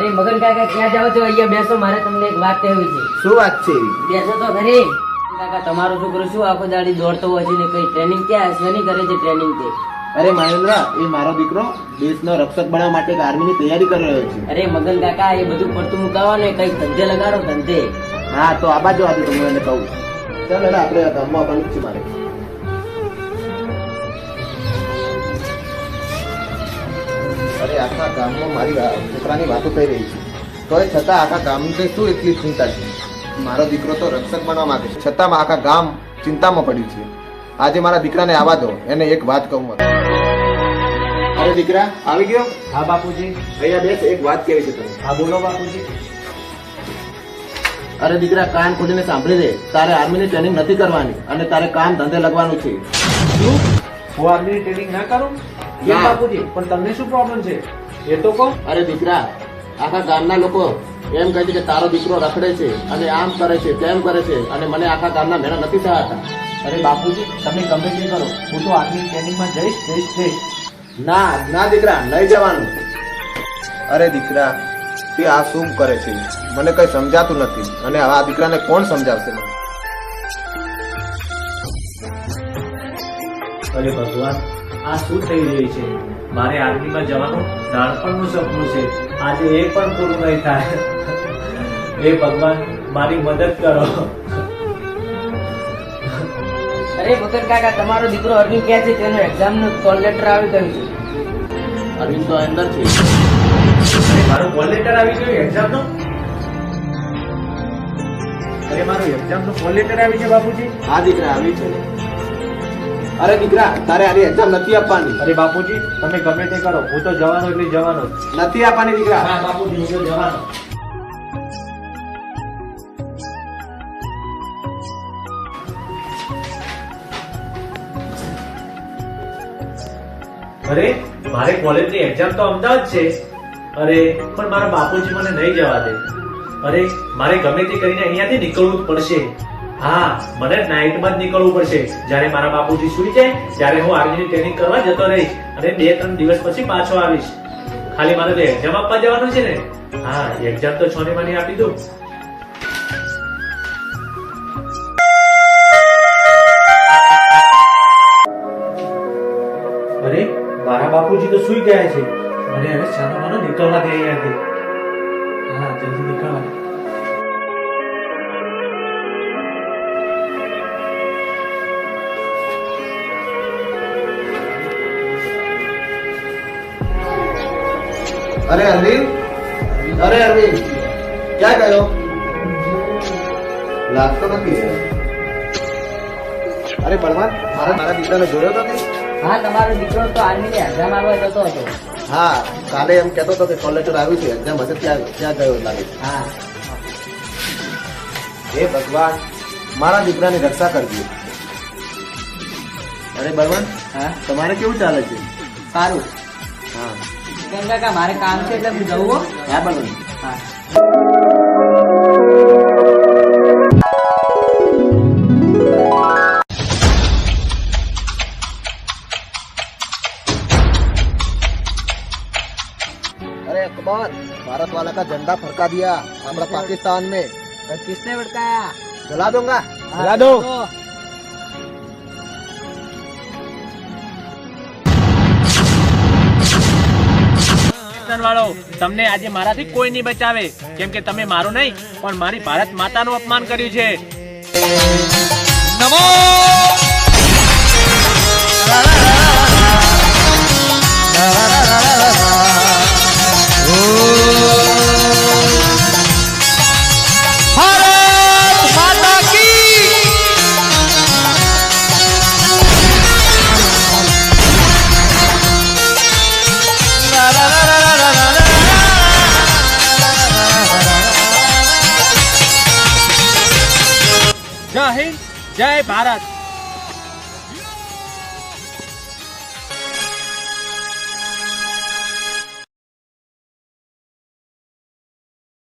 અરે મગન કાકા ક્યાં જાઓ છો? અહીંયા બેસો, મારે તમને એક વાત કહેવી છે. શું વાત છે? બેસો તો ખરી. કાકા તમારો છોકરો શું આખો દાડી દોડતો હોય છે ને કઈ ટ્રેનિંગ ક્યાં શેની કરે છે ટ્રેનિંગ તે? અરે મહેન્દ્ર, એ મારો દીકરો દેશનો રક્ષક બનવા માટે આર્મીની તૈયારી કરી રહ્યો છે. અરે મગન કાકા એ બધું પડતું મુકાવો ને કઈ ધંધે લગાડો ધંધે. હા તો આ બાજુ આજે તમને એને કહું. ચાલ હેડા, આપણે ગામમાં આવવાનું છે મારે. અરે આખા ગામમાં મારી છોકરાની વાતો થઈ રહી છે, તોય છતાં આખા ગામને શું એટલી ચિંતા છે? મારો દીકરો તો રક્ષક બનવા માંગે છે, છતાં આખા ગામ ચિંતામાં પડ્યું છે. આજે મારા દીકરાને આવવા દો, એને એક વાત કહું. અરે દીકરા, આવી ગયો? હા બાપુજી. અહીંયા બેસ, એક વાત કેવી છે તને. હા બોલો બાપુજી. અરે દીકરા, કાન ખોલીને સાંભળી લે. તારે આર્મીની ટ્રેનિંગ નથી કરવાની અને તારે કામ ધંધે લગવાનું છે. શું? હું આર્મીની ટ્રેનિંગ ના કરું? કેમ બાપુજી? પણ તમને શું પ્રોબ્લેમ છે એ તો કહો. અરે દીકરા, આખા ગામના લોકો એમ કહે છે કે તારો દીકરો રખડે છે અને આમ કરે છે તેમ કરે છે અને મને આખા ગામના મેળા નથી થતા. અરે બાપુજી, તમે ગમે તે કરો, હું તો આર્મીની ટ્રેનિંગમાં જઈશ. ના ના દીકરા, નહીં જવાનું. અરે દીકરા, તે આ શું કરે છે? મને કઈ સમજાતું નથી અને આ દીકરાને કોણ સમજાવશે મને? અરે ભગવાન, આ શું થઈ રહ્યું છે? મારે આર્મીમાં જવાનું નાનપણનું સપનું છે, આજે એ પણ પૂરું નહીં થાય. હે ભગવાન, મારી મદદ કરો. અરે મગન કાકા તમારો દીકરો અરવિંદ ક્યાં છે? તેનો એક્ઝામ નું કોલ લેટર આવી ગયું છે. અરવિંદ તો અંદર છે. અરે મારો કોલ લેટર આવી ગયો એક્ઝામનો? અરે મારો એક્ઝામનો કોલ લેટર આવી છે બાપુજી? હા દીકરા, આવી છે. અરે દીકરા, તારે આની એક્ઝામ નથી આપવાની. અરે બાપુજી, તમે ગમે તે કરો, હું તો જવાનો એટલે જવાનો. નથી આપવાની દીકરા. હા બાપુજી, હું તો જવાનો. અરે મારે કોલેજની એક્ઝામ તો અમદાવાદ છે. અરે પણ મારા બાપુજી મને નહીં જવા દે. અરે મારે ગમે તે કરીને અહીંયાથી નીકળવું જ પડશે. હા, મને નાઇટમાં જ નીકળવું પડશે. જ્યારે મારા બાપુજી સુઈ જાય ત્યારે હું આર્મીની ટ્રેનિંગ કરવા જતો રહીશ અને 2-3 દિવસ પછી પાછો આવીશ. ખાલી મારે તો એક્ઝામ આપવા જવાનું છે ને. હા, એક્ઝામ તો 6 ની માની આપી દઉં. અરે મારા બાપુજી તો સુઈ ગયા છે. મને હવે સાનો માનો નીકળવા દે અહીંયાથી. હા, જલ્દી નીકળવા દે. અરે અરવિંદ, અરે અરવિંદ, ક્યાં ગયો? લાગતો નથી. અરે બળવાન, મારા દીકરાને જોયો તો નહીં? હા, તમારો દીકરો તો આર્મીની એક્ઝામ આવવા જતો હતો. હા, કાલે એમ કહેતો હતો કે કોલ લેટર આવ્યું છે, એક્ઝામ હશે ત્યાં ગયો લાગે છે. હા. હે ભગવાન, મારા દીકરાની રક્ષા કરજો. અરે બળવાન, હા તમારે કેવું ચાલે છે? સારું. હા મગન કાકા મારે કામ છે એટલે હું જવું હો. હા બળવાન. હા. अरे अकबर, भारत वाला का झंडा फरका दिया हमारा पाकिस्तान में. किसने भड़काया? जला दूंगा. जला दो. વાળો, તમને આજે મારાથી કોઈ નહીં બચાવે, કેમ કે તમે મારું નહીં પણ મારી ભારત માતાનું અપમાન કર્યું છે. નમો ભારત માતા કી. જય હિન્દ, જય ભારત.